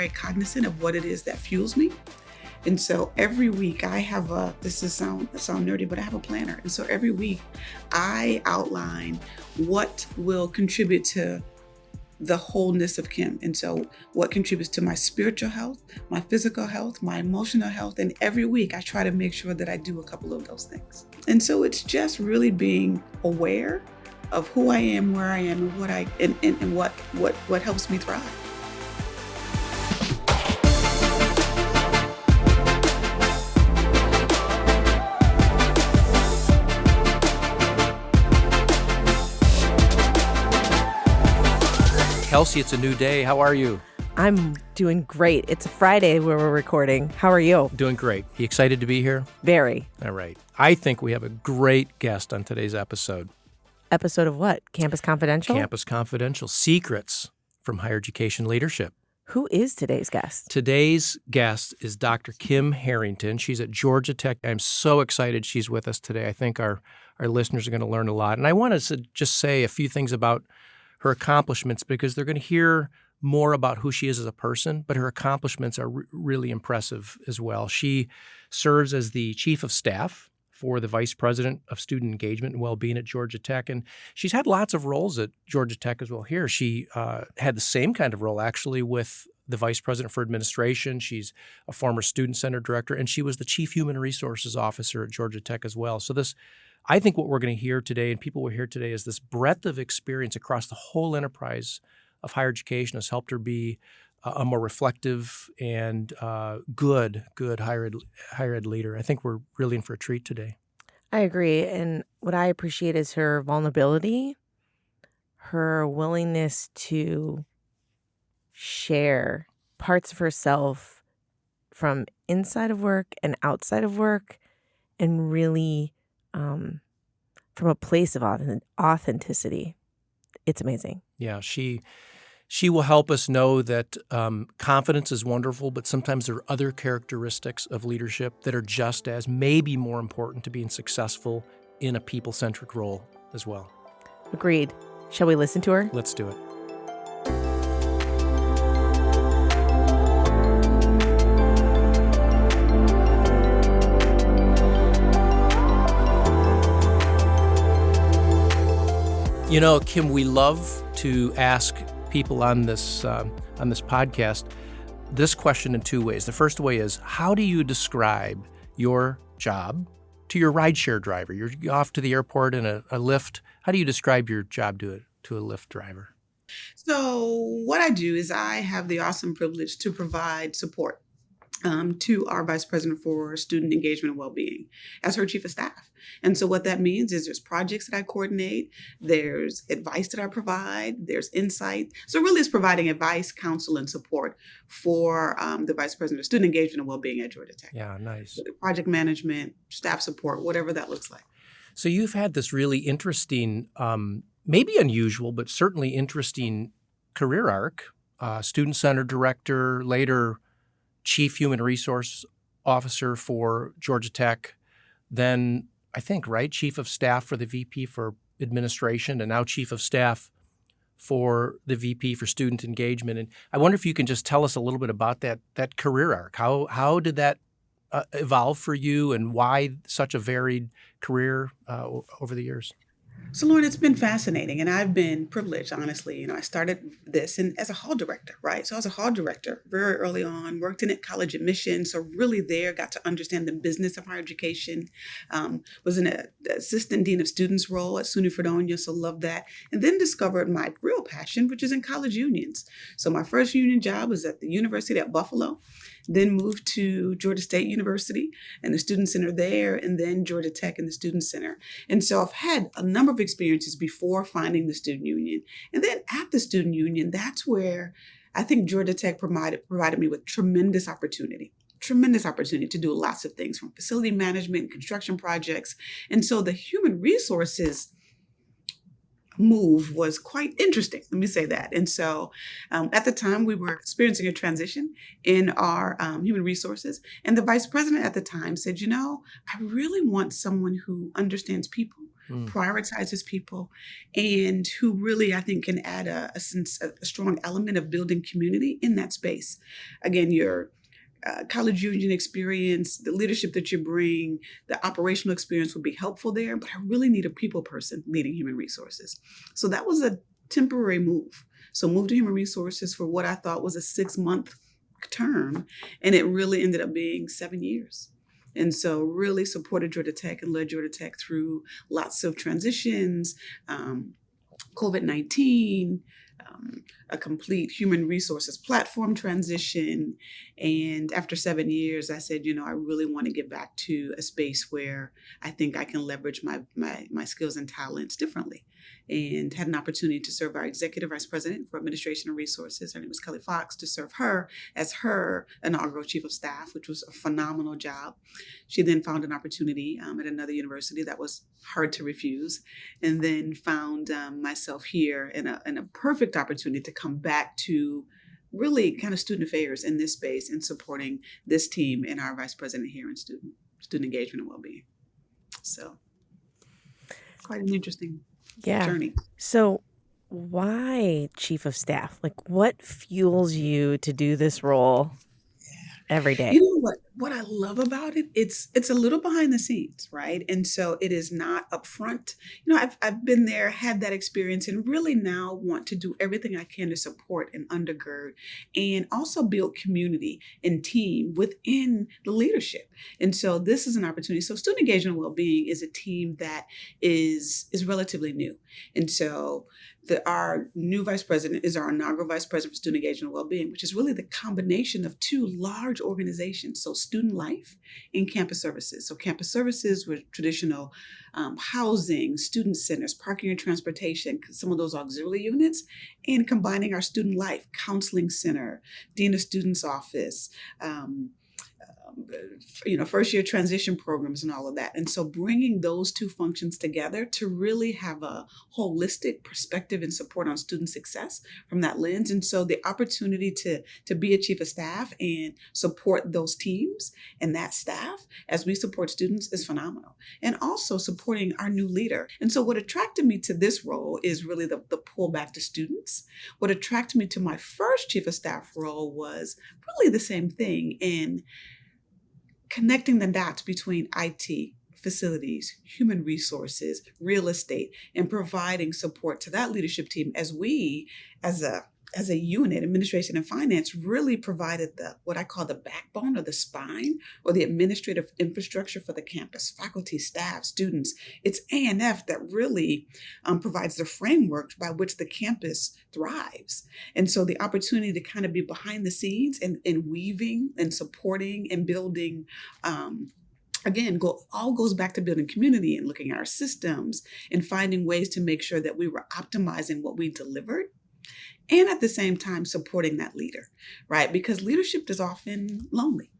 very cognizant of what it is that fuels me. And so every week I have this is sound nerdy, but I have a planner. And so every week I outline what will contribute to the wholeness of Kim. And so what contributes to my spiritual health, my physical health, my emotional health. And every week I try to make sure that I do a couple of those things. And so it's just really being aware of who I am, where I am, and what helps me thrive. Kelsey, it's a new day. How are you? I'm doing great. It's a Friday where we're recording. How are you? Doing great. You excited to be here? Very. All right. I think we have a great guest on today's episode. Episode of what? Campus Confidential? Campus Confidential. Secrets from Higher Education Leadership. Who is today's guest? Today's guest is Dr. Kim Harrington. She's at Georgia Tech. I'm so excited she's with us today. I think our listeners are going to learn a lot. And I want to just say a few things about her accomplishments because they're going to hear more about who she is as a person, but her accomplishments are really impressive as well. She serves as the chief of staff for the vice president of student engagement and well-being at Georgia Tech, and she's had lots of roles at Georgia Tech as well. Here, she had the same kind of role actually with the vice president for administration. She's a former student center director, and she was the chief human resources officer at Georgia Tech as well. So I think what we're going to hear today and people will hear today is this breadth of experience across the whole enterprise of higher education has helped her be a more reflective and good higher ed leader. I think we're really in for a treat today. I agree. And what I appreciate is her vulnerability, her willingness to share parts of herself from inside of work and outside of work and really from a place of authenticity. It's amazing. Yeah, she will help us know that confidence is wonderful, but sometimes there are other characteristics of leadership that are just as, maybe more important to being successful in a people-centric role as well. Agreed. Shall we listen to her? Let's do it. You know, Kim, we love to ask people on this podcast this question in two ways. The first way is, how do you describe your job to your rideshare driver? You're off to the airport in a Lyft. How do you describe your job to a Lyft driver? So what I do is I have the awesome privilege to provide support to our Vice President for Student Engagement and Wellbeing as her Chief of Staff. And so what that means is there's projects that I coordinate, there's advice that I provide, there's insight. So really it's providing advice, counsel, and support for the Vice President of Student Engagement and Wellbeing at Georgia Tech. Yeah, nice. So project management, staff support, whatever that looks like. So you've had this really interesting, maybe unusual, but certainly interesting career arc, student center director, later Chief Human Resource Officer for Georgia Tech, then I think, right, Chief of Staff for the VP for Administration, and now Chief of Staff for the VP for Student Engagement. And I wonder if you can just tell us a little bit about that career arc. How did that evolve for you, and why such a varied career over the years? So, Loren, it's been fascinating, and I've been privileged, honestly. I started this as a hall director, right? So I was a hall director very early on, worked in college admissions, so really there, got to understand the business of higher education, was in an assistant dean of students role at SUNY Fredonia, so loved that, and then discovered my real passion, which is in college unions. So my first union job was at the University at Buffalo, then moved to Georgia State University and the Student Center there, and then Georgia Tech and the Student Center. And so I've had a number of experiences before finding the student union. And then at the student union, that's where I think Georgia Tech provided me with tremendous opportunity to do lots of things, from facility management, construction projects. And so the human resources move was quite interesting. Let me say that. And so at the time, we were experiencing a transition in our human resources. And the vice president at the time said, I really want someone who understands people, prioritizes people, and who really, I think, can add a strong element of building community in that space. Again, your college union experience, the leadership that you bring, the operational experience will be helpful there, but I really need a people person leading human resources. So that was a temporary move. So moved to human resources for what I thought was a 6-month term, and it really ended up being 7 years. And so really supported Georgia Tech and led Georgia Tech through lots of transitions, COVID-19, a complete human resources platform transition. And after 7 years, I said, I really want to get back to a space where I think I can leverage my skills and talents differently. And had an opportunity to serve our executive vice president for administration and resources. Her name was Kelly Fox, to serve her as her inaugural chief of staff, which was a phenomenal job. She then found an opportunity at another university that was hard to refuse, and then found myself here in a perfect opportunity to come back to really kind of student affairs in this space and supporting this team and our vice president here in student engagement and well-being. So quite an interesting journey. So why chief of staff? Like, what fuels you to do this role every day? You know what I love about it? It's a little behind the scenes, right? And so it is not upfront. I've been there, had that experience, and really now want to do everything I can to support and undergird and also build community and team within the leadership. And so this is an opportunity. So student engagement and well-being is a team that is relatively new. And so our new vice president is our inaugural vice president for student engagement and well-being, which is really the combination of two large organizations. So student life and campus services. So campus services were traditional housing, student centers, parking and transportation, some of those auxiliary units, and combining our student life, counseling center, dean of students office, first year transition programs and all of that. And so bringing those two functions together to really have a holistic perspective and support on student success from that lens. And so the opportunity to be a chief of staff and support those teams and that staff as we support students is phenomenal. And also supporting our new leader. And so what attracted me to this role is really the pull back to students. What attracted me to my first chief of staff role was really the same thing, in connecting the dots between IT, facilities, human resources, real estate, and providing support to that leadership team as we, as a unit, administration and finance, really provided what I call the backbone or the spine or the administrative infrastructure for the campus, faculty, staff, students. It's A&F that really provides the framework by which the campus thrives. And so the opportunity to kind of be behind the scenes and weaving and supporting and building, all goes back to building community and looking at our systems and finding ways to make sure that we were optimizing what we delivered, and at the same time supporting that leader, right? Because leadership is often lonely.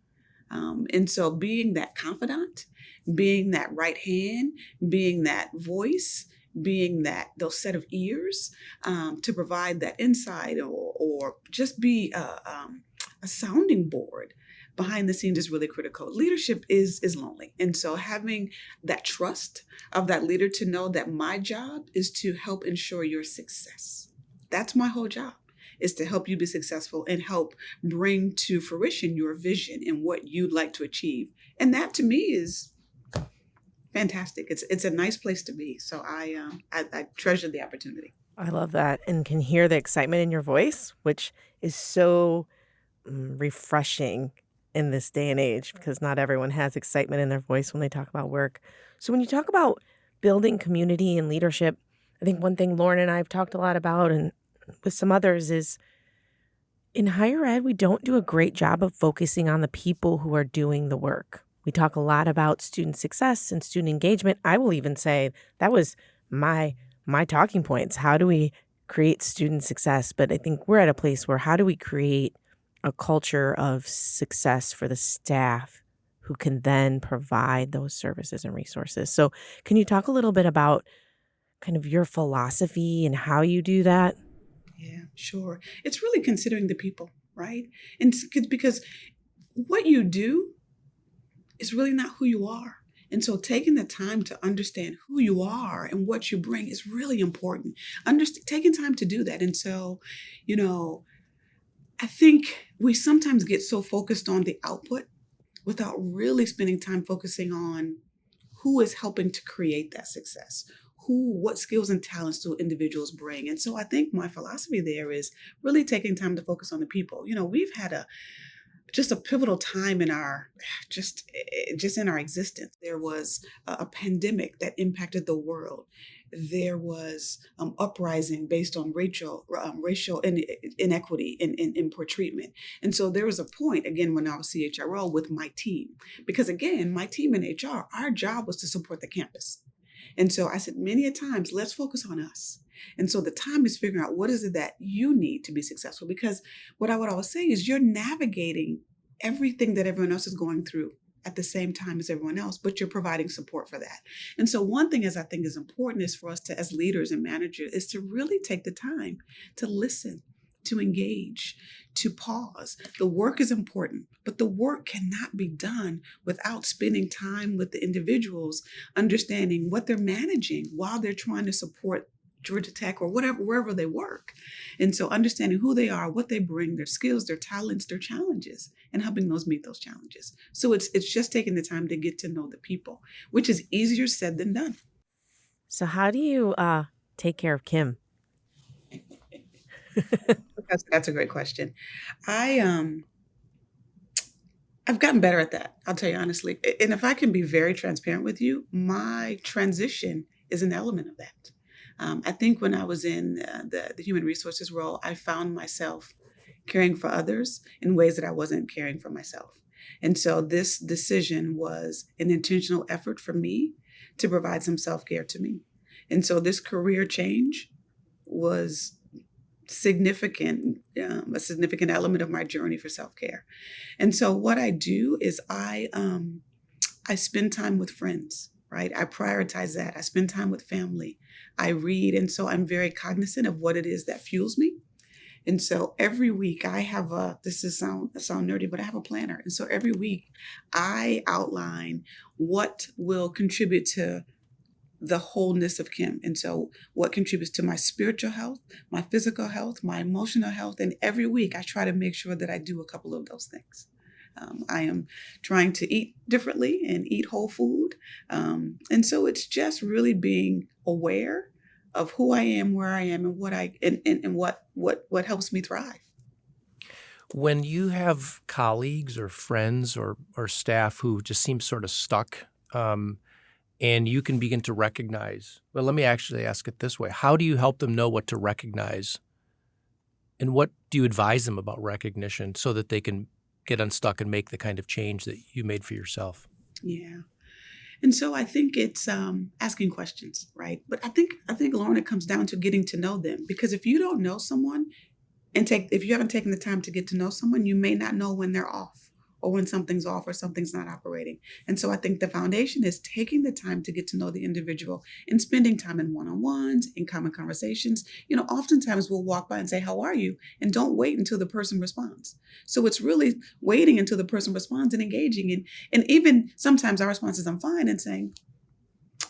And so being that confidant, being that right hand, being that voice, being those set of ears to provide that insight or just be a sounding board behind the scenes is really critical. Leadership is lonely. And so having that trust of that leader to know that my job is to help ensure your success. That's my whole job, is to help you be successful and help bring to fruition your vision and what you'd like to achieve. And that to me is fantastic. It's a nice place to be. So I treasure the opportunity. I love that, and can hear the excitement in your voice, which is so refreshing in this day and age, because not everyone has excitement in their voice when they talk about work. So when you talk about building community and leadership, I think one thing Loren and I have talked a lot about, and with some others, is in higher ed, we don't do a great job of focusing on the people who are doing the work. We talk a lot about student success and student engagement. I will even say that was my talking points. How do we create student success? But I think we're at a place where how do we create a culture of success for the staff who can then provide those services and resources? So can you talk a little bit about kind of your philosophy and how you do that? Yeah, sure. It's really considering the people, right? And because what you do is really not who you are. And so taking the time to understand who you are and what you bring is really important. Taking time to do that. And so, you know, I think we sometimes get so focused on the output without really spending time focusing on who is helping to create that success. What skills and talents do individuals bring? And so I think my philosophy there is really taking time to focus on the people. We've had just a pivotal time in our just in our existence. There was a pandemic that impacted the world. There was uprising based on racial inequity in poor treatment. And so there was a point, again, when I was CHRO with my team, because again, my team in HR, our job was to support the campus. And so I said many a times, let's focus on us. And so the time is figuring out what is it that you need to be successful. Because what I would always say is you're navigating everything that everyone else is going through at the same time as everyone else, but you're providing support for that. And so one thing I think is important is for us to, as leaders and managers, is to really take the time to listen, to engage, to pause. The work is important, but the work cannot be done without spending time with the individuals, understanding what they're managing while they're trying to support Georgia Tech or wherever they work. And so understanding who they are, what they bring, their skills, their talents, their challenges, and helping those meet those challenges. So it's just taking the time to get to know the people, which is easier said than done. So how do you take care of Kim? That's a great question. I've gotten better at that. I'll tell you honestly. And if I can be very transparent with you, my transition is an element of that. I think when I was in the human resources role, I found myself caring for others in ways that I wasn't caring for myself. And so this decision was an intentional effort for me to provide some self-care to me. And so this career change was a significant element of my journey for self-care. And so what I do is I spend time with friends, right? I prioritize that. I spend time with family. I read. And so I'm very cognizant of what it is that fuels me. And so every week I have this is sound nerdy, but I have a planner. And so every week I outline what will contribute to the wholeness of Kim. And so what contributes to my spiritual health, my physical health, my emotional health. And every week I try to make sure that I do a couple of those things. I am trying to eat differently and eat whole food. And so it's just really being aware of who I am, where I am, and what helps me thrive. When you have colleagues or friends or staff who just seem sort of stuck, and you can begin to recognize, well, let me actually ask it this way. How do you help them know what to recognize? And what do you advise them about recognition so that they can get unstuck and make the kind of change that you made for yourself? Yeah. And so I think it's asking questions, right? But I think, Loren, it comes down to getting to know them. Because if you don't know someone if you haven't taken the time to get to know someone, you may not know when they're off or when something's off or something's not operating. And so I think the foundation is taking the time to get to know the individual and spending time in one-on-ones, in common conversations. Oftentimes we'll walk by and say, how are you? And don't wait until the person responds. So it's really waiting until the person responds and engaging. And even sometimes our response is, I'm fine, and saying,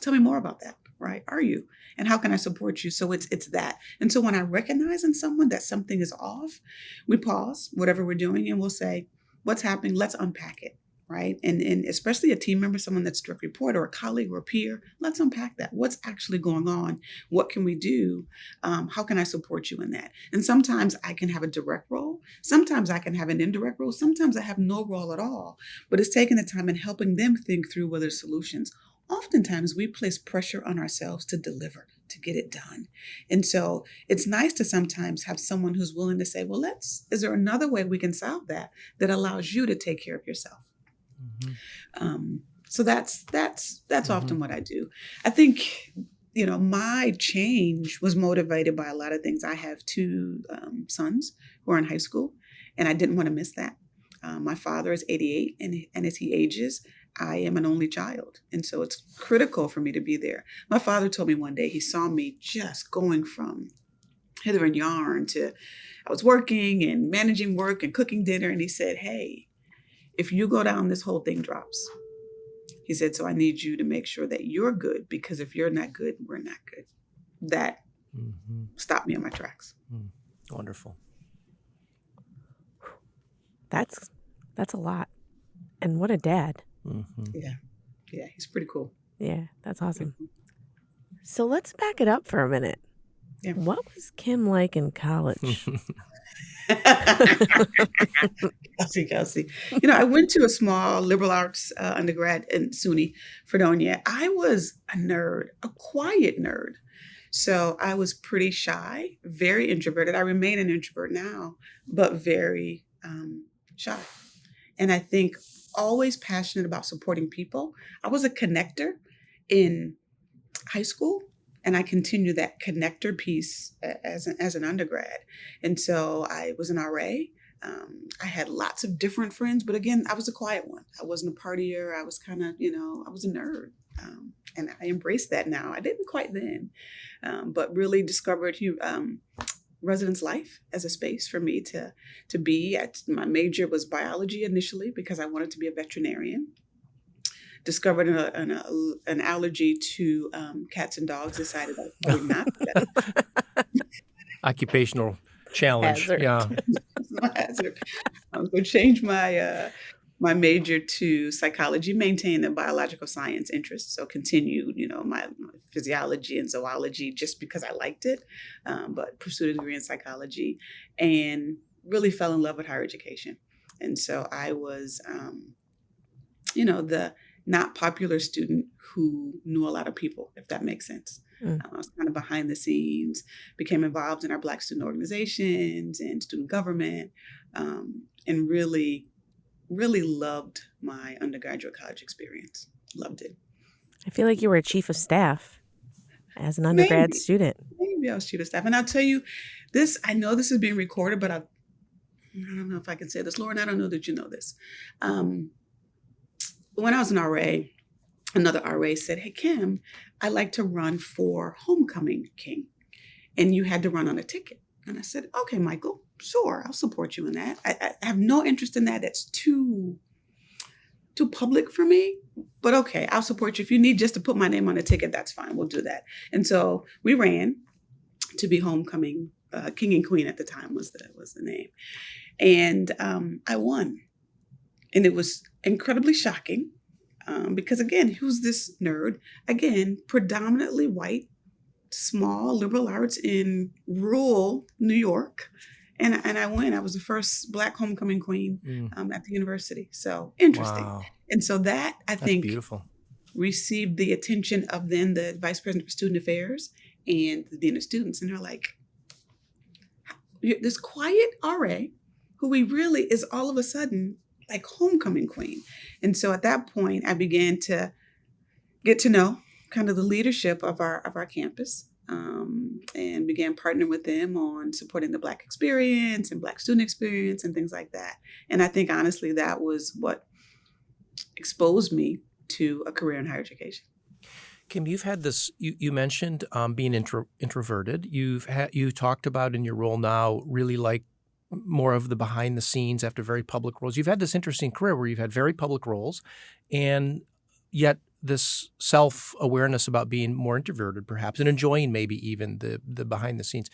tell me more about that, right? Are you? And how can I support you? So it's that. And so when I recognize in someone that something is off, we pause whatever we're doing and we'll say, what's happening? Let's unpack it, right? And especially a team member, someone that's a direct report or a colleague or a peer, let's unpack that. What's actually going on? What can we do? How can I support you in that? And sometimes I can have a direct role. Sometimes I can have an indirect role. Sometimes I have no role at all. But it's taking the time and helping them think through what are solutions. Oftentimes we place pressure on ourselves to deliver, to get it done. And so it's nice to sometimes have someone who's willing to say, well, is there another way we can solve that allows you to take care of yourself? Mm-hmm. So that's often what I do. I think, my change was motivated by a lot of things. I have two sons who are in high school, and I didn't want to miss that. My father is 88, and as he ages, I am an only child. And so it's critical for me to be there. My father told me one day, he saw me just going from hither and yarn to, I was working and managing work and cooking dinner. And he said, hey, if you go down, this whole thing drops. He said, so I need you to make sure that you're good, because if you're not good, we're not good. That stopped me in my tracks. Wonderful. That's a lot. And what a dad. Yeah. Yeah. He's pretty cool. Yeah, that's awesome. So let's back it up for a minute. Yeah. What was Kim like in college? Kelsey. I went to a small liberal arts undergrad in SUNY Fredonia. I was a nerd, a quiet nerd. So I was pretty shy, very introverted. I remain an introvert now, but very shy. And I think always passionate about supporting people. I was a connector in high school, and I continued that connector piece as an undergrad. And so I was an RA. I had lots of different friends, but again, I was a quiet one. I wasn't a partier. I was kind of, I was a nerd. And I embraced that now. I didn't quite then, but really discovered residence life as a space for me to be at. My major was biology initially because I wanted to be a veterinarian. Discovered an allergy to cats and dogs. Decided I would not. Occupational challenge. Hazard. Yeah. Hazard. I'm going to change my my major to psychology, maintain a biological science interest. So continued, my physiology and zoology just because I liked it, but pursued a degree in psychology and really fell in love with higher education. And so I was, the not popular student who knew a lot of people, if that makes sense. I was kind of behind the scenes, became involved in our Black student organizations and student government, and really loved my undergraduate college experience. Loved it. I feel like you were a chief of staff as an undergrad student. Maybe I was chief of staff. And I'll tell you this, I know this is being recorded, but I don't know if I can say this. Loren, I don't know that you know this. When I was an RA, another RA said, hey, Kim, I'd like to run for homecoming king. And you had to run on a ticket. And I said, okay, Michael, sure, I'll support you in that. I have no interest in that. That's too public for me. But okay, I'll support you. If you need just to put my name on a ticket, that's fine. We'll do that. And so we ran to be homecoming king and queen at the time was the name. And I won. And it was incredibly shocking because, again, who's this nerd? Again, predominantly white, small liberal arts in rural New York. And I won. I was the first Black homecoming queen at the university. So interesting. Wow. And so that, I That's think, beautiful. Received the attention of then the vice president for student affairs and the dean of students. And they're like, this quiet RA who we really is all of a sudden like homecoming queen. And so at that point, I began to get to know kind of the leadership of our campus, and began partnering with them on supporting the Black experience and Black student experience and things like that. And I think, honestly, that was what exposed me to a career in higher education. Kim, you've had this. You mentioned being introverted. You talked about in your role now really like more of the behind the scenes after very public roles. You've had this interesting career where you've had very public roles, and yet this self-awareness about being more introverted, perhaps, and enjoying maybe even the behind the scenes.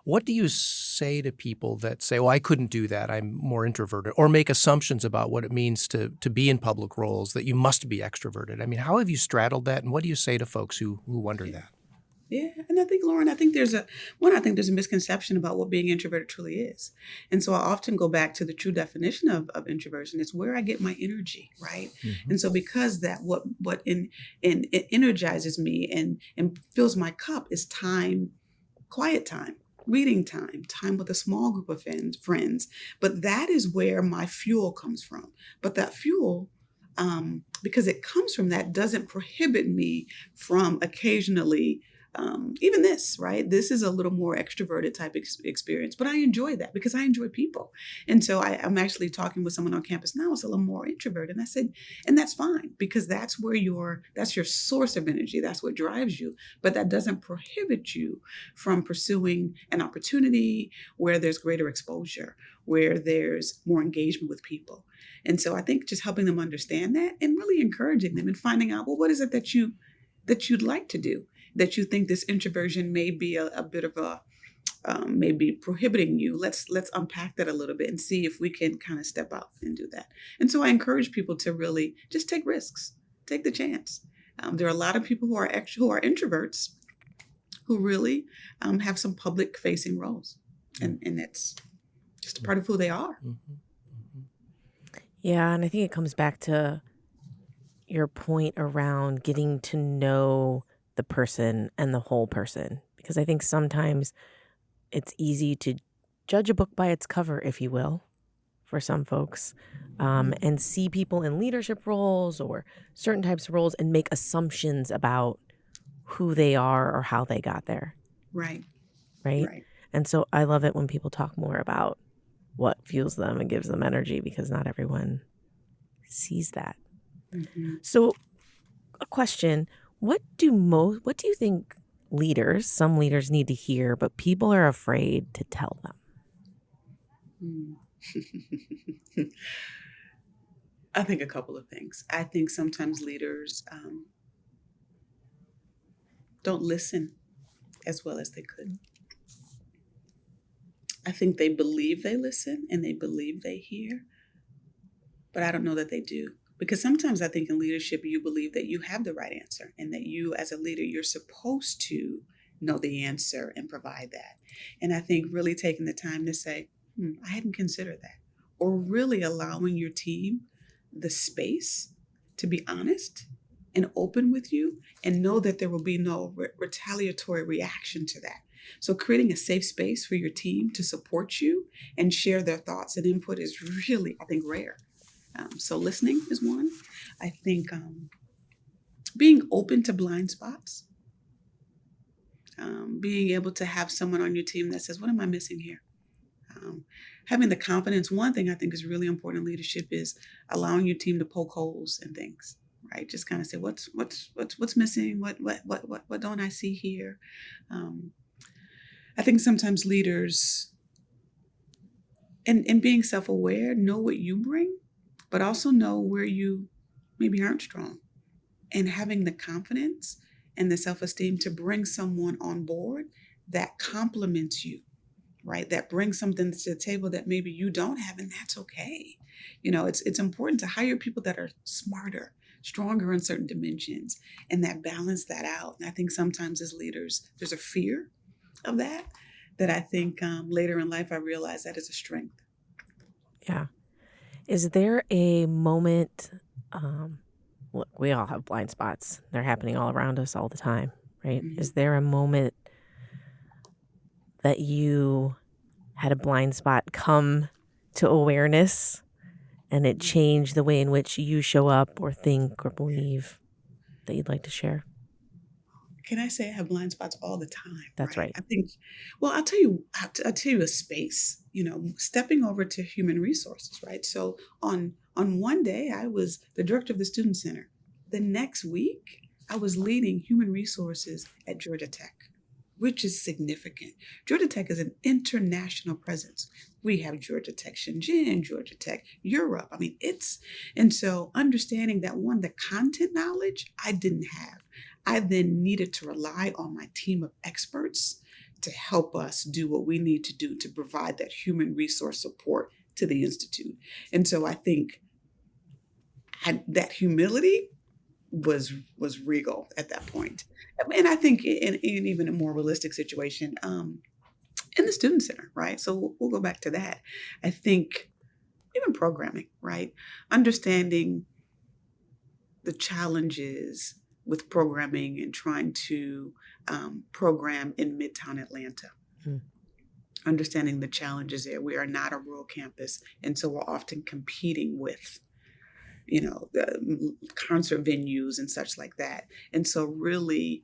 What do you say to people that say, "Well, I couldn't do that. I'm more introverted," or make assumptions about what it means to be in public roles, that you must be extroverted? I mean, how have you straddled that, and what do you say to folks who wonder that? Yeah, and I think, Loren, I think there's a misconception about what being introverted truly is. And so I often go back to the true definition of introversion. It's where I get my energy, right? Mm-hmm. And so because that what it energizes me and fills my cup is time, quiet time, reading time with a small group of friends. But that is where my fuel comes from. But that fuel, because it comes from that, doesn't prohibit me from occasionally even this, right? This is a little more extroverted type experience, but I enjoy that because I enjoy people. And so I'm actually talking with someone on campus now who's a little more introverted. And I said, and that's fine because that's your source of energy. That's what drives you. But that doesn't prohibit you from pursuing an opportunity where there's greater exposure, where there's more engagement with people. And so I think just helping them understand that and really encouraging them and finding out, well, what is it that you'd like to do, that you think this introversion may be a bit of a maybe prohibiting you. Let's unpack that a little bit and see if we can kind of step out and do that. And so I encourage people to really just take risks, take the chance. There are a lot of people who are introverts who really have some public facing roles, and that's just a part of who they are. Yeah, and I think it comes back to your point around getting to know the person and the whole person, because I think sometimes it's easy to judge a book by its cover, if you will, for some folks, and see people in leadership roles or certain types of roles and make assumptions about who they are or how they got there, Right. right? Right. And so I love it when people talk more about what fuels them and gives them energy, because not everyone sees that. Mm-hmm. So a question, what do you think some leaders need to hear, but people are afraid to tell them? I think a couple of things. I think sometimes leaders don't listen as well as they could. I think they believe they listen and they believe they hear, but I don't know that they do. Because sometimes I think in leadership, you believe that you have the right answer and that you, as a leader, you're supposed to know the answer and provide that. And I think really taking the time to say, I hadn't considered that, or really allowing your team the space to be honest and open with you and know that there will be no retaliatory reaction to that. So creating a safe space for your team to support you and share their thoughts and input is really, I think, rare. So listening is one. I think being open to blind spots, being able to have someone on your team that says, what am I missing here? Having the confidence. One thing I think is really important in leadership is allowing your team to poke holes in things, right? Just kind of say, what's missing? What don't I see here? I think sometimes leaders, and being self-aware, know what you bring, but also know where you maybe aren't strong, and having the confidence and the self-esteem to bring someone on board that complements you, right? That brings something to the table that maybe you don't have, and that's okay. It's important to hire people that are smarter, stronger in certain dimensions, and that balance that out. And I think sometimes as leaders, there's a fear of that I think later in life I realized that is a strength. Yeah. Is there a moment, look, we all have blind spots. They're happening all around us all the time, right? Mm-hmm. Is there a moment that you had a blind spot come to awareness and it changed the way in which you show up or think or believe, that you'd like to share? Can I say I have blind spots all the time? That's right. I think, well, I'll tell you a space, stepping over to human resources, right? So on one day, I was the director of the student center. The next week, I was leading human resources at Georgia Tech, which is significant. Georgia Tech is an international presence. We have Georgia Tech Shenzhen, Georgia Tech Europe. I mean, and so understanding that one, the content knowledge I didn't have. I then needed to rely on my team of experts to help us do what we need to do to provide that human resource support to the Institute. And so I think that humility was regal at that point. And I think in even a more realistic situation, in the student center, right? So we'll go back to that. I think even programming, right? Understanding the challenges with programming and trying to program in Midtown Atlanta. Understanding the challenges there. We are not a rural campus, and so we're often competing with, the concert venues and such like that. And so really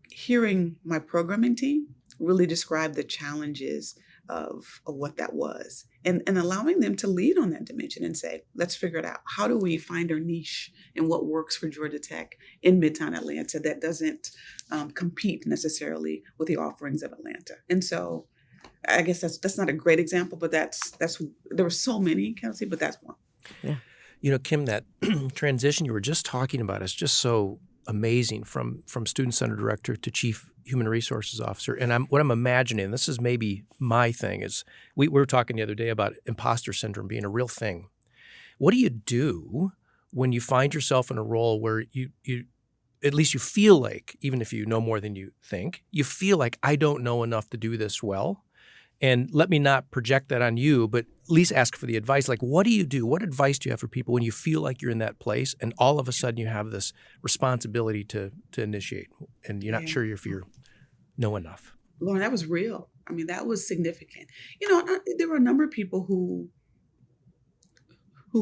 hearing my programming team really describe the challenges of what that was, and allowing them to lead on that dimension and say, let's figure it out. How do we find our niche and what works for Georgia Tech in Midtown Atlanta that doesn't compete necessarily with the offerings of Atlanta? And so I guess that's not a great example, but that's there were so many, Kelsey, but that's one. Yeah. Kim, that transition you were just talking about is just so amazing from student center director to chief human resources officer. And what I'm imagining, this is maybe my thing, is we were talking the other day about imposter syndrome being a real thing. What do you do when you find yourself in a role where you at least you feel like, even if you know more than you think, you feel like, I don't know enough to do this well? And let me not project that on you, but at least ask for the advice. Like, what do you do? What advice do you have for people when you feel like you're in that place and all of a sudden you have this responsibility to initiate and you're not sure if you know enough? Loren, that was real. I mean, that was significant. There were a number of people who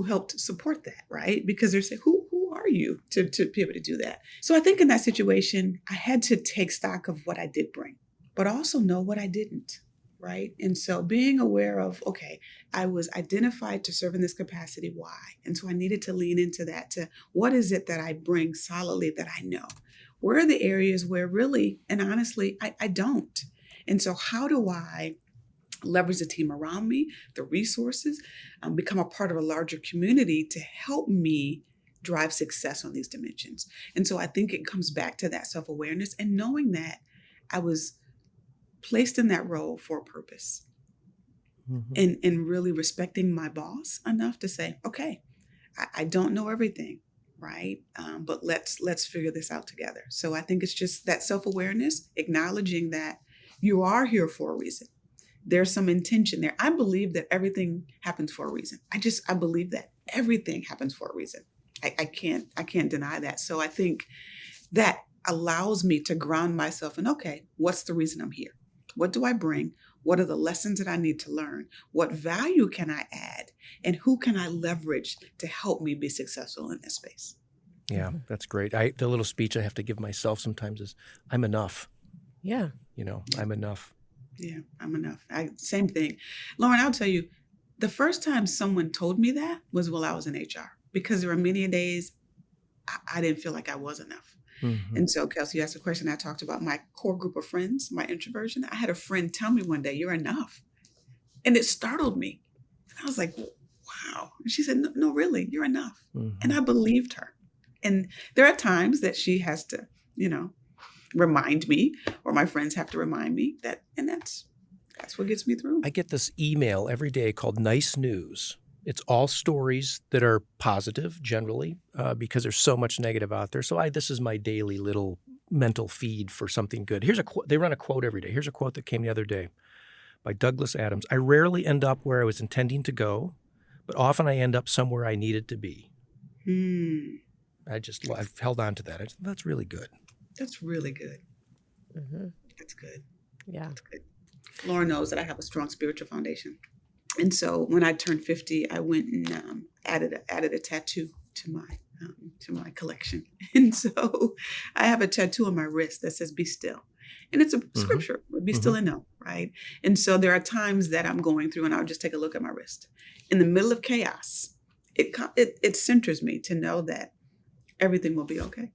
helped support that, right? Because they're saying, who are you to be able to do that? So I think in that situation, I had to take stock of what I did bring, but also know what I didn't. Right. And so being aware of, okay, I was identified to serve in this capacity. Why? And so I needed to lean into that, to what is it that I bring solidly that I know? Where are the areas where really, and honestly, I don't? And so how do I leverage the team around me, the resources, become a part of a larger community to help me drive success on these dimensions? And so I think it comes back to that self-awareness and knowing that I was placed in that role for a purpose, and really respecting my boss enough to say, okay, I don't know everything, right? But let's figure this out together. So I think it's just that self-awareness, acknowledging that you are here for a reason. There's some intention there. I believe that everything happens for a reason. I believe that everything happens for a reason. I can't deny that. So I think that allows me to ground myself in, okay, what's the reason I'm here? What do I bring? What are the lessons that I need to learn? What value can I add? And who can I leverage to help me be successful in this space? Yeah, that's great. The little speech I have to give myself sometimes is, I'm enough. Yeah. I'm enough. Yeah, I'm enough. Same thing. Loren, I'll tell you, the first time someone told me that was while I was in HR, because there were many days I didn't feel like I was enough. Mm-hmm. And so, Kelsey, you asked a question. I talked about my core group of friends, my introversion. I had a friend tell me one day, you're enough. And it startled me. And I was like, wow. And she said, no, really, you're enough. Mm-hmm. And I believed her. And there are times that she has to, remind me, or my friends have to remind me that, and that's what gets me through. I get this email every day called Nice News. It's all stories that are positive generally, because there's so much negative out there. So this is my daily little mental feed for something good. Here's a quote. They run a quote every day. Here's a quote that came the other day by Douglas Adams. I rarely end up where I was intending to go, but often I end up somewhere I needed to be. I've held on to that. That's really good. That's really good. Mm-hmm. That's good. Yeah. That's good. Loren knows that I have a strong spiritual foundation. And so when I turned 50, I went and added a tattoo to my collection. And so I have a tattoo on my wrist that says, be still. And it's a scripture, be still and know, right? And so there are times that I'm going through and I'll just take a look at my wrist. In the middle of chaos, it centers me to know that everything will be okay.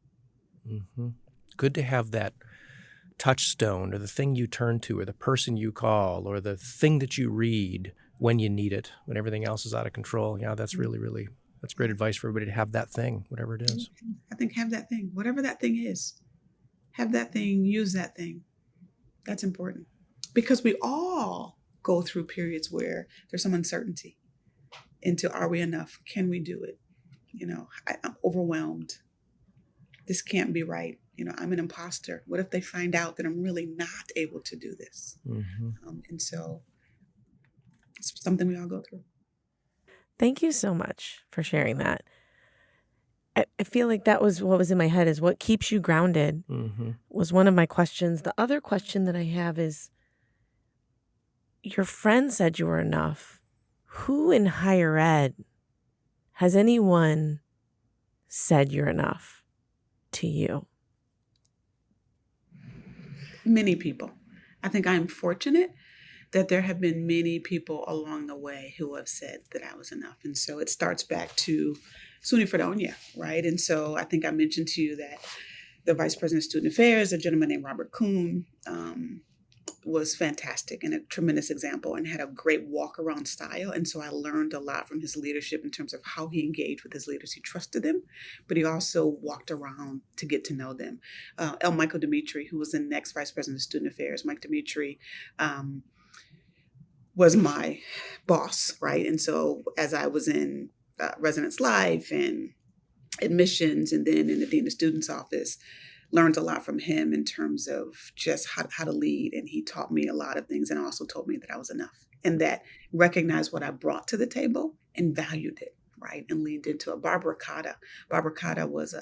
Mm-hmm. Good to have that touchstone or the thing you turn to or the person you call or the thing that you read when you need it, when everything else is out of control. Yeah, that's really, really, that's great advice for everybody to have that thing, whatever it is. I think have that thing, whatever that thing is. Have that thing, use that thing. That's important. Because we all go through periods where there's some uncertainty into, are we enough? Can we do it? I'm overwhelmed. This can't be right. I'm an imposter. What if they find out that I'm really not able to do this? And so it's something we all go through. Thank you so much for sharing that. I feel like that was what was in my head, is what keeps you grounded was one of my questions. The other question that I have is, your friend said you were enough. Who in higher ed has anyone said you're enough to you? Many people. I think I'm fortunate that there have been many people along the way who have said that I was enough. And so it starts back to SUNY Fredonia, right? And so I think I mentioned to you that the Vice President of Student Affairs, a gentleman named Robert Kuhn, was fantastic and a tremendous example and had a great walk around style. And so I learned a lot from his leadership in terms of how he engaged with his leaders. He trusted them, but he also walked around to get to know them. Michael Dimitri, who was the next vice president of student affairs, Mike Dimitri, was my boss, right? And so as I was in residence life and admissions and then in the dean of students office, learned a lot from him in terms of just how to lead. And he taught me a lot of things and also told me that I was enough and that recognized what I brought to the table and valued it, right? And leaned into it. Barbara Cotta was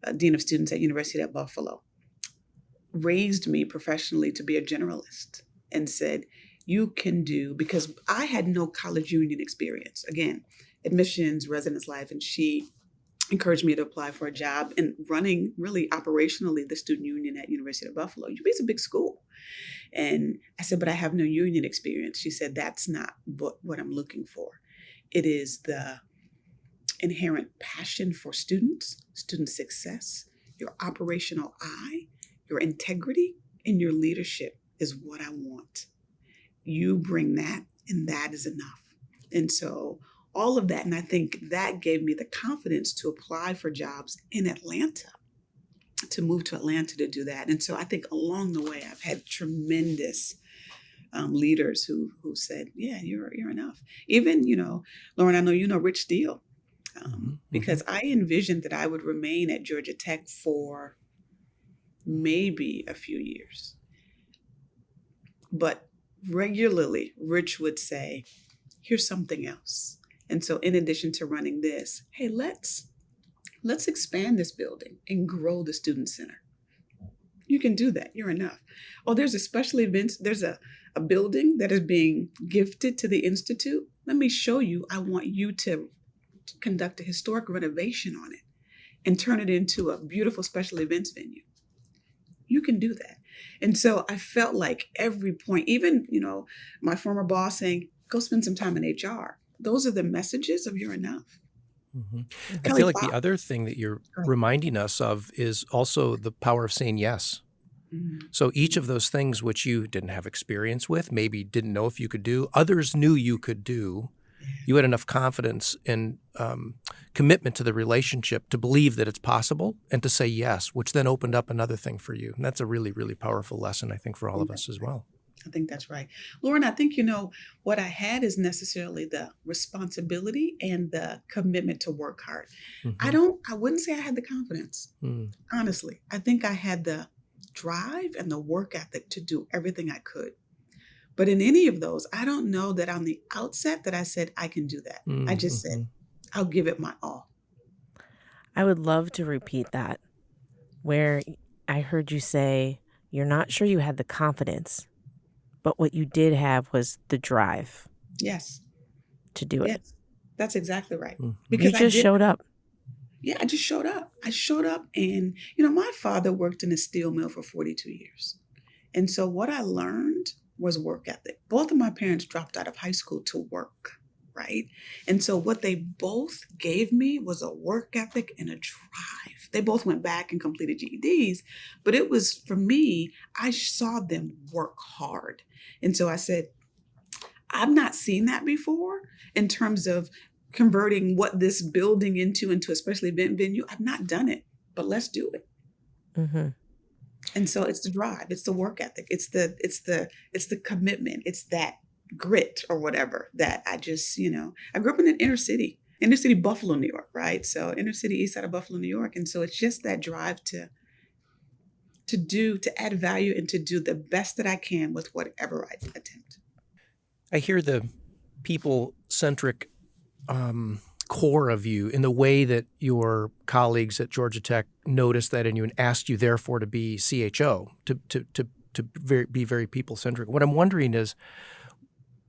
a dean of students at University at Buffalo, raised me professionally to be a generalist and said, you can do, because I had no college union experience. Again, admissions, residence life, and she encouraged me to apply for a job and running really operationally the student union at University of Buffalo. UB's a big school. And I said, but I have no union experience. She said, that's not what I'm looking for. It is the inherent passion for students, student success, your operational eye, your integrity, and your leadership is what I want. You bring that, and that is enough. And so all of that. And I think that gave me the confidence to apply for jobs in Atlanta, to move to Atlanta to do that. And so I think along the way, I've had tremendous leaders who said, yeah, you're enough. Even, Loren, I know you know Rich Steele, because I envisioned that I would remain at Georgia Tech for maybe a few years. But regularly, Rich would say, here's something else. And so in addition to running this, hey, let's expand this building and grow the student center. You can do that. You're enough. Oh, there's a special events. There's a building that is being gifted to the Institute. Let me show you. I want you to conduct a historic renovation on it and turn it into a beautiful special events venue. You can do that. And so I felt like every point, even, my former boss saying, go spend some time in HR. Those are the messages of you're enough. I feel like the other thing that you're reminding us of is also the power of saying yes. So each of those things which you didn't have experience with, maybe didn't know if you could do, others knew you could do, you had enough confidence and commitment to the relationship to believe that it's possible and to say yes, which then opened up another thing for you. And that's a really, really powerful lesson, I think, for all of us as well. I think that's right. Loren, I think, what I had is necessarily the responsibility and the commitment to work hard. I wouldn't say I had the confidence, honestly. I think I had the drive and the work ethic to do everything I could. But in any of those, I don't know that on the outset that I said, I can do that. I just said, I'll give it my all. I would love to repeat that, where I heard you say, you're not sure you had the confidence, but what you did have was the drive. Yes. To do it. That's exactly right. Because you just showed up. Yeah, I just showed up. I showed up and, my father worked in a steel mill for 42 years. And so what I learned was work ethic. Both of my parents dropped out of high school to work, right? And so what they both gave me was a work ethic and a drive. They both went back and completed GEDs, but it was, for me, I saw them work hard. And so I said, I've not seen that before in terms of converting what this building into a special event venue. I've not done it, but let's do it. And so it's the drive, it's the work ethic, it's the commitment, it's that grit or whatever that I just, I grew up in an inner city Buffalo, New York, right? So inner city east side of Buffalo, New York. And so it's just that drive to add value and to do the best that I can with whatever I attempt. I hear the people-centric core of you in the way that your colleagues at Georgia Tech noticed that in you and asked you, therefore, to be CHO, to be very people-centric. What I'm wondering is,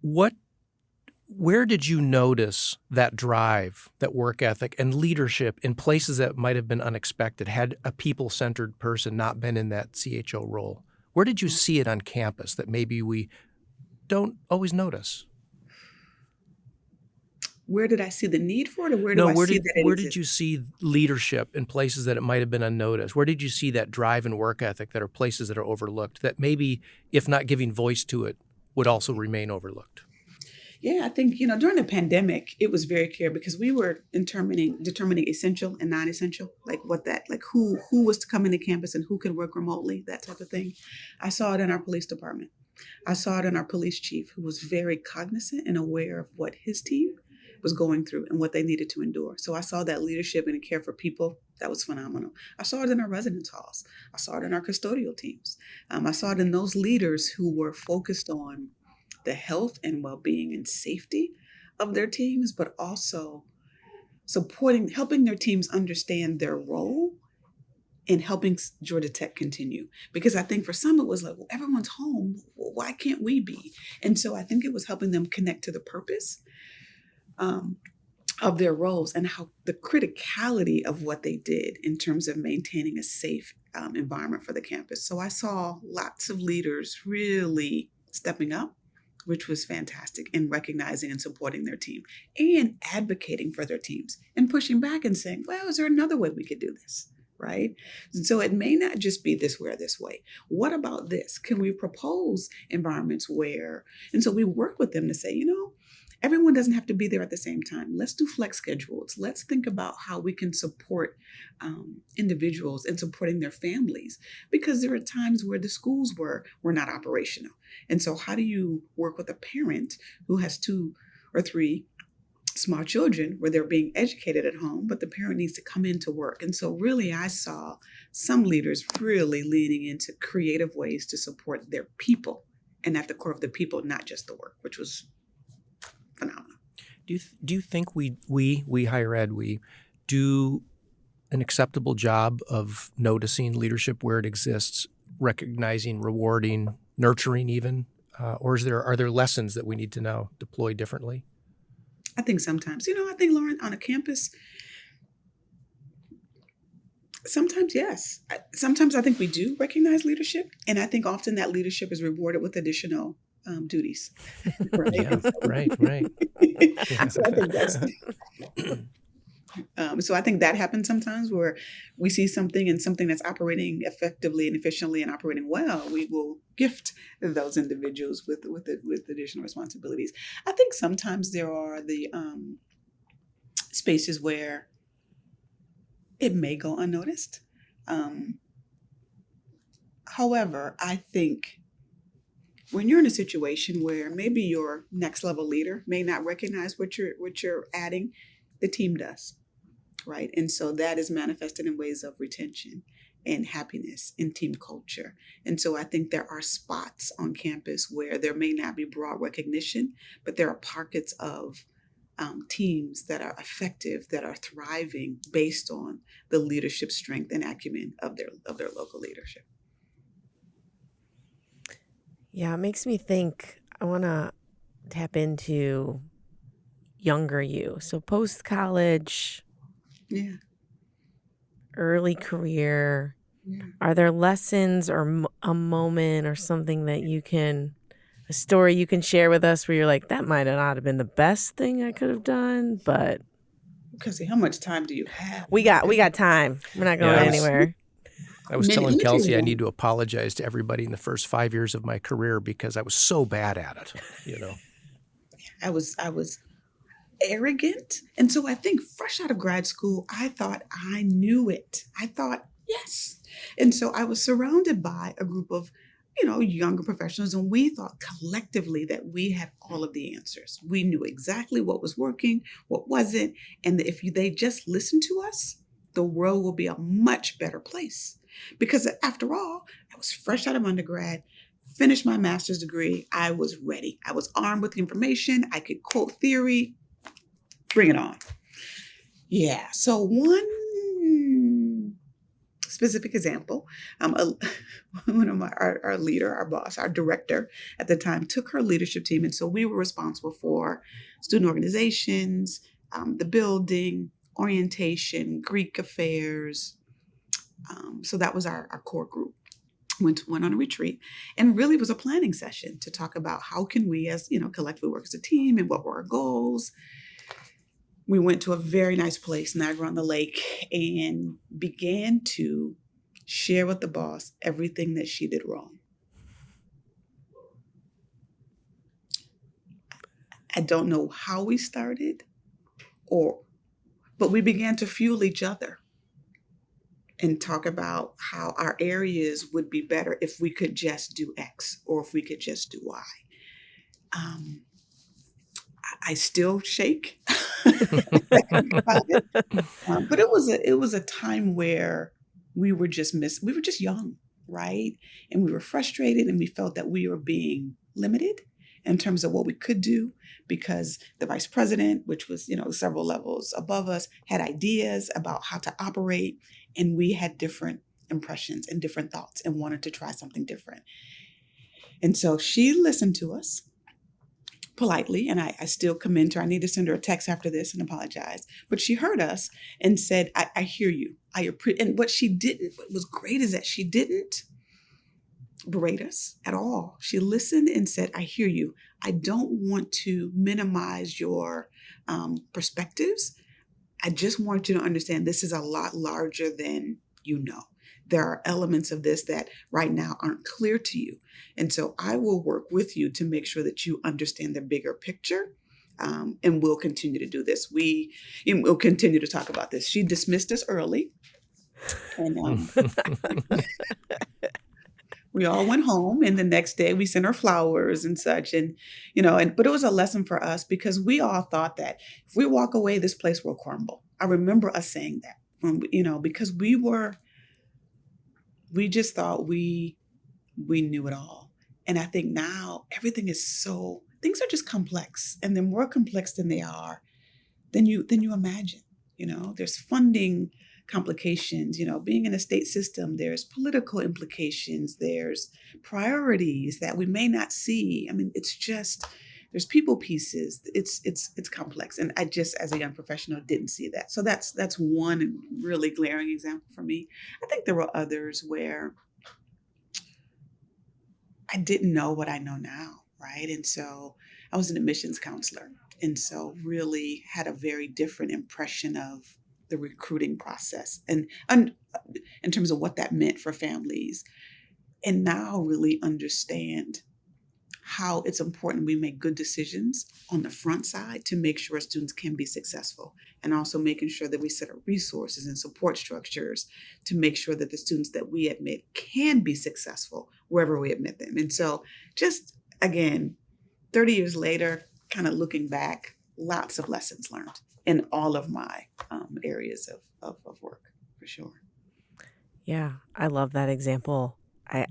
where did you notice that drive, that work ethic, and leadership in places that might have been unexpected? Had a people-centered person not been in that CHO role, where did you see it on campus that maybe we don't always notice? Where did I see the need for it, or where do No, I see that it where did exists? you see leadership in places that it might have been unnoticed? Where did you see that drive and work ethic that are places that are overlooked that maybe, if not giving voice to it, would also remain overlooked? Yeah, I think, during the pandemic, it was very clear because we were determining essential and non-essential, like who was to come into campus and who could work remotely, that type of thing. I saw it in our police department. I saw it in our police chief, who was very cognizant and aware of what his team was going through and what they needed to endure. So I saw that leadership and care for people. That was phenomenal. I saw it in our residence halls. I saw it in our custodial teams. I saw it in those leaders who were focused on the health and well-being and safety of their teams, but also helping their teams understand their role in helping Georgia Tech continue. Because I think for some it was like, well, everyone's home. Well, why can't we be? And so I think it was helping them connect to the purpose of their roles and how the criticality of what they did in terms of maintaining a safe environment for the campus. So I saw lots of leaders really stepping up, which was fantastic, in recognizing and supporting their team and advocating for their teams and pushing back and saying, well, is there another way we could do this? Right? And so it may not just be this way or this way. What about this? Can we propose environments where, and so we work with them to say, everyone doesn't have to be there at the same time. Let's do flex schedules. Let's think about how we can support individuals and supporting their families, because there are times where the schools were not operational. And so how do you work with a parent who has 2 or 3 small children where they're being educated at home, but the parent needs to come into work? And so really I saw some leaders really leaning into creative ways to support their people, and at the core of the people, not just the work, which was phenomenal. Do you think we higher ed, we do an acceptable job of noticing leadership where it exists, recognizing, rewarding, nurturing even, or are there lessons that we need to now deploy differently? I think sometimes, I think, Loren, on a campus, sometimes, yes. Sometimes I think we do recognize leadership, and I think often that leadership is rewarded with additional duties. Right? Yeah, right. So I think that's so I think that happens sometimes where we see something that's operating effectively and efficiently and operating well. We will gift those individuals with additional responsibilities. I think sometimes there are the spaces where it may go unnoticed. However, I think when you're in a situation where maybe your next level leader may not recognize what you're adding, the team does. Right. And so that is manifested in ways of retention and happiness and team culture. And so I think there are spots on campus where there may not be broad recognition, but there are pockets of teams that are effective, that are thriving based on the leadership strength and acumen of their local leadership. Yeah, it makes me think I want to tap into younger you. So post-college, Yeah. early career, Yeah. are there lessons or a moment or something that a story you can share with us where you're like, that might not have been the best thing I could have done, but Because how much time do you have? we got time. We're not going Yeah, anywhere. I was Let telling me tell you Kelsey I one. need to apologize to everybody in the first 5 years of my career because I was so bad at it, I was arrogant. And so I think fresh out of grad school, I thought I knew it. I thought, yes. And so I was surrounded by a group of, younger professionals, and we thought collectively that we had all of the answers. We knew exactly what was working, what wasn't, and that if they just listened to us, the world will be a much better place. Because after all, I was fresh out of undergrad, finished my master's degree. I was ready. I was armed with information. I could quote theory. Bring it on. Yeah. So one specific example, one of our leader, our boss, our director at the time took her leadership team. And so we were responsible for student organizations, the building, orientation, Greek affairs. So that was our core group. Went on a retreat and really was a planning session to talk about how can we as, collectively work as a team and what were our goals. we went to a very nice place, Niagara on the Lake, and began to share with the boss everything that she did wrong. I don't know how we started, but we began to fuel each other and talk about how our areas would be better if we could just do X or if we could just do Y. I still shake, about it. But it was a time where we were just young, right? And we were frustrated, and we felt that we were being limited in terms of what we could do, because the vice president, which was, several levels above us, had ideas about how to operate, and we had different impressions and different thoughts and wanted to try something different. And so she listened to us politely, and I still commend her. I need to send her a text after this and apologize. But she heard us and said, I hear you. And what was great is that she didn't berate us at all. She listened and said, I hear you. I don't want to minimize your perspectives. I just want you to understand this is a lot larger than you know. There are elements of this that right now aren't clear to you. And so I will work with you to make sure that you understand the bigger picture. And we'll continue to do this. We'll continue to talk about this. She dismissed us early. And we all went home, and the next day we sent her flowers and such. And, but it was a lesson for us, because we all thought that if we walk away, this place will crumble. I remember us saying that, because we just thought we knew it all. And I think now things are just complex, and they're more complex than they are, than you imagine. There's funding complications, being in a state system, there's political implications, there's priorities that we may not see. I mean, there's people pieces. It's complex. And I just, as a young professional, didn't see that. So that's one really glaring example for me. I think there were others where I didn't know what I know now, right? And so I was an admissions counselor, and so really had a very different impression of the recruiting process and in terms of what that meant for families. And now really understand how it's important we make good decisions on the front side to make sure students can be successful, and also making sure that we set up resources and support structures to make sure that the students that we admit can be successful wherever we admit them. And so just, again, 30 years later, kind of looking back, lots of lessons learned in all of my areas of work, for sure. Yeah, I love that example.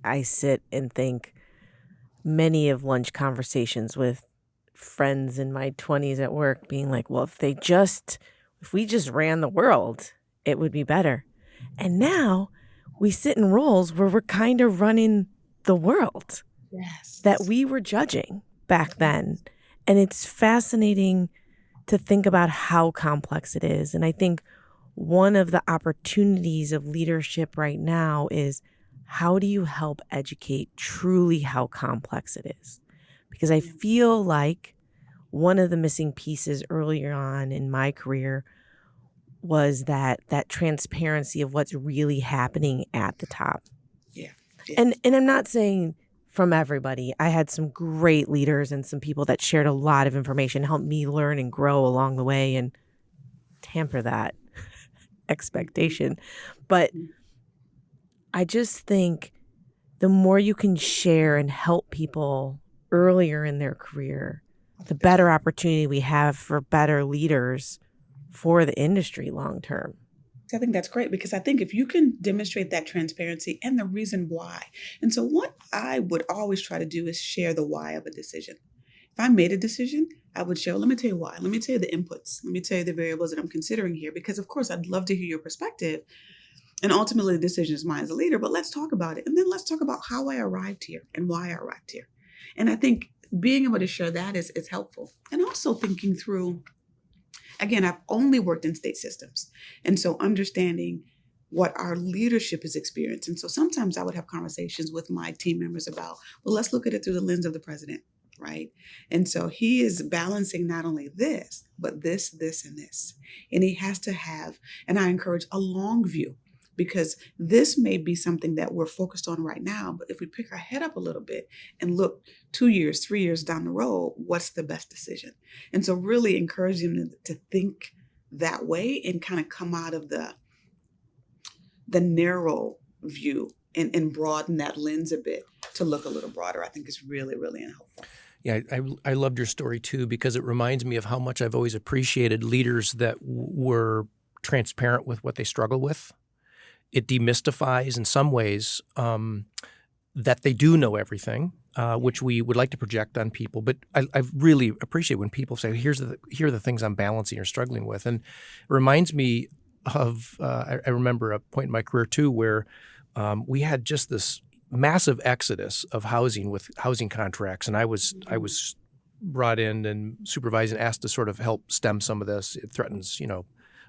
I sit and think many of lunch conversations with friends in my 20s at work being like, well, if we just ran the world, it would be better. And now we sit in roles where we're kind of running the world that we were judging back then. And it's fascinating to think about how complex it is. And I think one of the opportunities of leadership right now is, how do you help educate truly how complex it is? Because I feel like one of the missing pieces earlier on in my career was that transparency of what's really happening at the top. Yeah. And I'm not saying from everybody. I had some great leaders and some people that shared a lot of information, helped me learn and grow along the way, and tamper that expectation. But I just think the more you can share and help people earlier in their career, the better opportunity we have for better leaders for the industry long term. I think that's great, because I think if you can demonstrate that transparency and the reason why. And so what I would always try to do is share the why of a decision. If I made a decision, I would share, let me tell you why. Let me tell you the inputs. Let me tell you the variables that I'm considering here, because of course I'd love to hear your perspective. And ultimately the decision is mine as a leader, but let's talk about it. And then let's talk about how I arrived here and why I arrived here. And I think being able to share that is helpful. And also thinking through, again, I've only worked in state systems. And so understanding what our leadership has experienced. And so sometimes I would have conversations with my team members about, well, let's look at it through the lens of the president, right? And so he is balancing not only this, but this, and this. And he has to have, and I encourage a long view, because this may be something that we're focused on right now. But if we pick our head up a little bit and look 2 years, 3 years down the road, what's the best decision? And so really encourage him to think that way and kind of come out of the narrow view and broaden that lens a bit to look a little broader, I think is really, really helpful. Yeah, I loved your story too, because it reminds me of how much I've always appreciated leaders that were transparent with what they struggle with. It demystifies in some ways that they do know everything, which we would like to project on people. But I really appreciate when people say, here are the things I'm balancing or struggling with. And it reminds me of, I remember a point in my career too where we had just this massive exodus of housing with housing contracts. And I was brought in and supervised and asked to sort of help stem some of this. It threatens,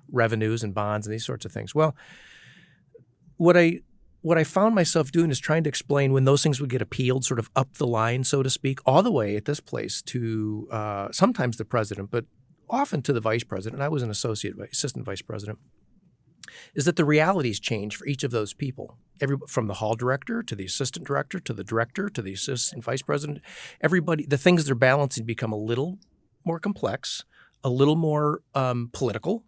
revenues and bonds and these sorts of things. Well, what I found myself doing is trying to explain when those things would get appealed sort of up the line, so to speak, all the way at this place to sometimes the president, but often to the vice president. I was an assistant vice president. Is that the realities change for each of those people, from the hall director to the assistant director to the director to the assistant vice president. Everybody, the things they're balancing become a little more complex, a little more political.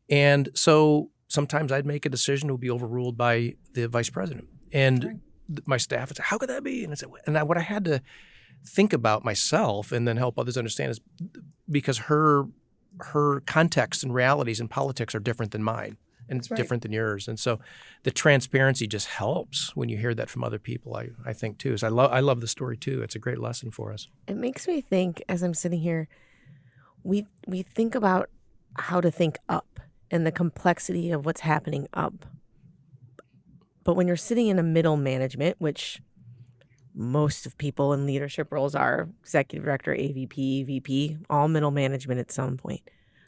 And so sometimes I'd make a decision that would be overruled by the vice president. And my staff would say, how could that be? And I said, what I had to think about myself and then help others understand is because her context and realities and politics are different than mine and different than yours. And so the transparency just helps when you hear that from other people, I think, too. So I love the story, too. It's a great lesson for us. It makes me think, as I'm sitting here, we think about how to think up and the complexity of what's happening up. But when you're sitting in a middle management, which most of people in leadership roles are, executive director, AVP, VP, all middle management at some point,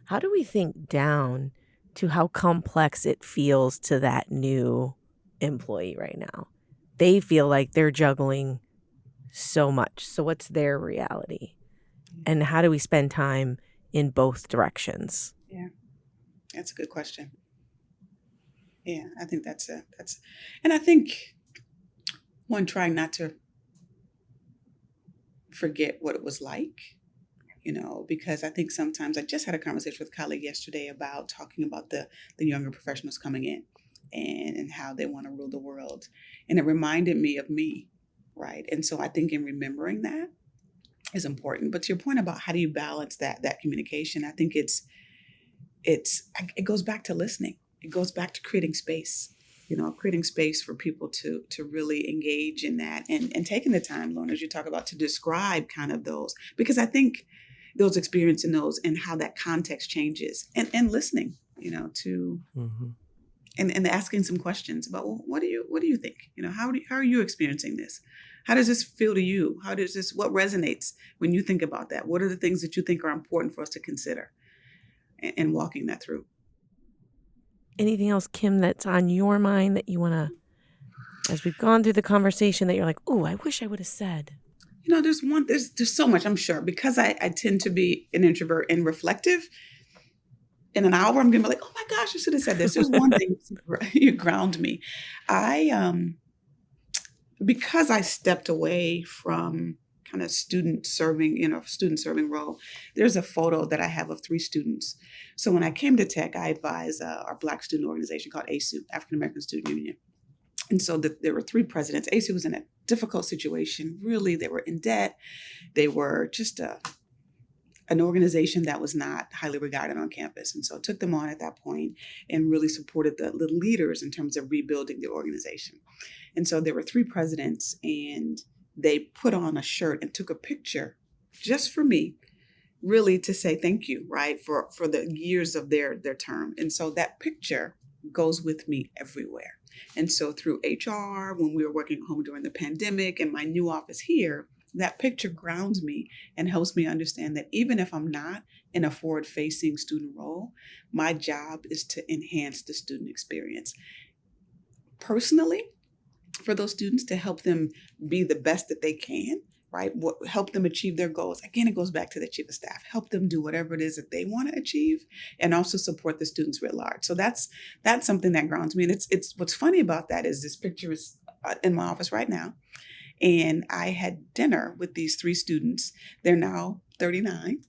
how do we think down to how complex it feels to that new employee right now? They feel like they're juggling so much. So what's their reality? And how do we spend time in both directions? Yeah, that's a good question. Yeah, I think and I think one, trying not to forget what it was like, because I think sometimes I just had a conversation with a colleague yesterday about talking about the younger professionals coming in and how they want to rule the world. And it reminded me of me, right? And so I think in remembering that is important. But to your point about how do you balance that communication, I think it goes back to listening. It goes back to creating space. Creating space for people to really engage in that and taking the time, Loren, as you talk about, to describe kind of those, because I think those experiences and those and how that context changes and listening, to and asking some questions about, well, what do you think? How are you experiencing this? How does this feel to you? What resonates when you think about that? What are the things that you think are important for us to consider and walking that through? Anything else, Kim, that's on your mind that you want to, as we've gone through the conversation, that you're like, oh, I wish I would have said? There's so much, I'm sure, because I tend to be an introvert and reflective. In an hour, I'm going to be like, oh my gosh, I should have said this. There's one thing, you ground me. Because I stepped away from kind of student serving role, there's a photo that I have of 3 students. So when I came to Tech, I advised our Black student organization called ASU, African American Student Union. And so there were 3 presidents. ASU was in a difficult situation. Really, they were in debt. They were just an organization that was not highly regarded on campus. And so I took them on at that point and really supported the leaders in terms of rebuilding the organization. And so there were 3 presidents, and they put on a shirt and took a picture just for me, really to say thank you, right, for the years of their term. And so that picture goes with me everywhere. And so through HR, when we were working at home during the pandemic, and my new office here, that picture grounds me and helps me understand that even if I'm not in a forward-facing student role, my job is to enhance the student experience. Personally, for those students, to help them be the best that they can, right? Help them achieve their goals. Again, it goes back to the chief of staff. Help them do whatever it is that they want to achieve, and also support the students writ large. So that's something that grounds me. And it's what's funny about that is this picture is in my office right now, and I had dinner with these 3 students. They're now 39.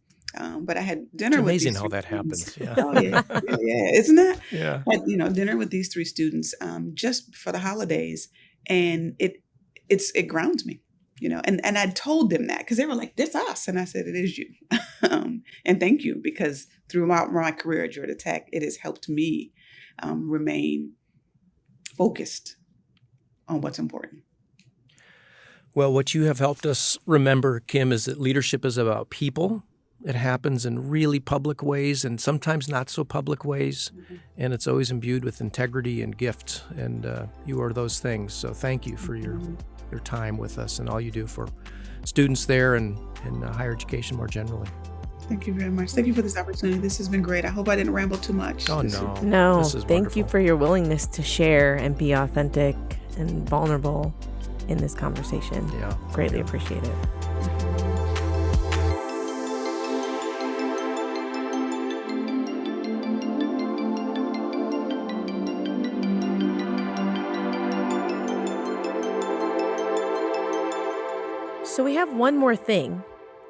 But I had dinner with these Amazing how 3 that students. happens. Yeah. Oh yeah, yeah, isn't that? Yeah. I had, dinner with these 3 students just for the holidays, and it grounds me, And I told them that because they were like, "This us," and I said, "It is you," and thank you, because throughout my career at Georgia Tech, it has helped me remain focused on what's important. Well, what you have helped us remember, Kim, is that leadership is about people. It happens in really public ways and sometimes not so public ways, and it's always imbued with integrity and gift, and you are those things. So thank you for your time with us and all you do for students there and in higher education more generally. Thank you very much. Thank you for this opportunity. This has been great. I hope I didn't ramble too much. Oh, no. No, This is thank you wonderful. for your willingness to share and be authentic and vulnerable in this conversation. Yeah. Greatly appreciate it. So we have one more thing,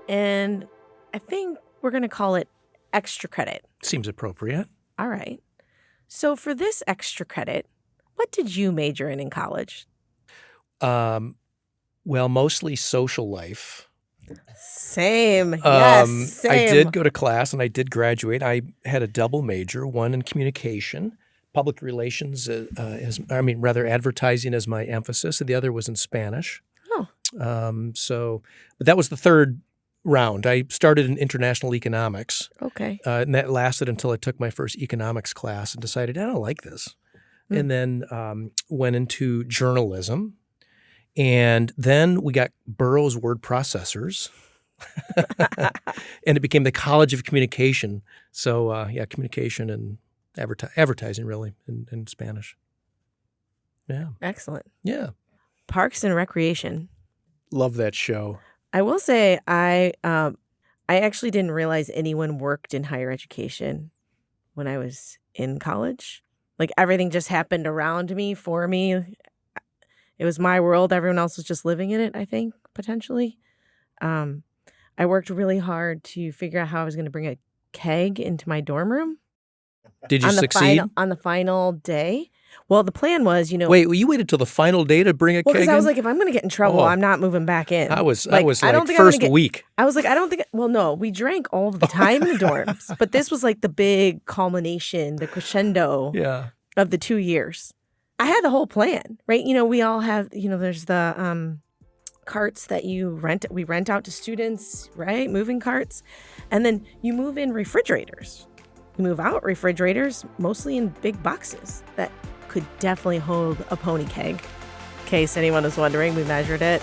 and I think we're going to call it extra credit. Seems appropriate. All right. So for this extra credit, what did you major in college? Well, mostly social life. Same. Yes, same. I did go to class and I did graduate. I had a double major, one in communication, public relations, advertising as my emphasis, and the other was in Spanish. Oh. But that was the third round. I started in international economics. Okay. And that lasted until I took my first economics class and decided, I don't like this. And then went into journalism. And then we got Burroughs word processors. And it became the College of Communication. So, communication and advertising, really, in Spanish. Yeah. Excellent. Yeah. Parks and Recreation. Love that show. I will say I actually didn't realize anyone worked in higher education when I was in college. Like everything just happened around me, for me. It was my world. Everyone else was just living in it, I think, potentially. I worked really hard to figure out how I was going to bring a keg into my dorm room. Did you succeed? On the final day. Well, the plan was, Wait, you waited till the final day to bring a keg in? because I was like, if I'm going to get in trouble, I'm not moving back in. I was I don't think I'm first gonna week. I was like, I don't think. Well, no, we drank all of the time in the dorms, but this was like the big culmination, the crescendo of the 2 years. I had the whole plan, right? We all have, there's the carts that we rent out to students, right? Moving carts. And then you move in refrigerators. You move out refrigerators, mostly in big boxes that could definitely hold a pony keg. In case anyone was wondering, we measured it.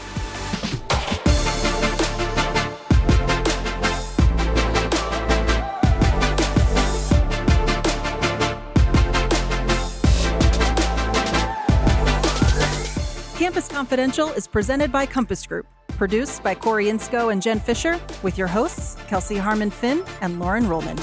Campus Confidential is presented by Compass Group, produced by Corey Inscoe and Jen Fisher, with your hosts, Kelsey Harmon Finn and Loren Rullman.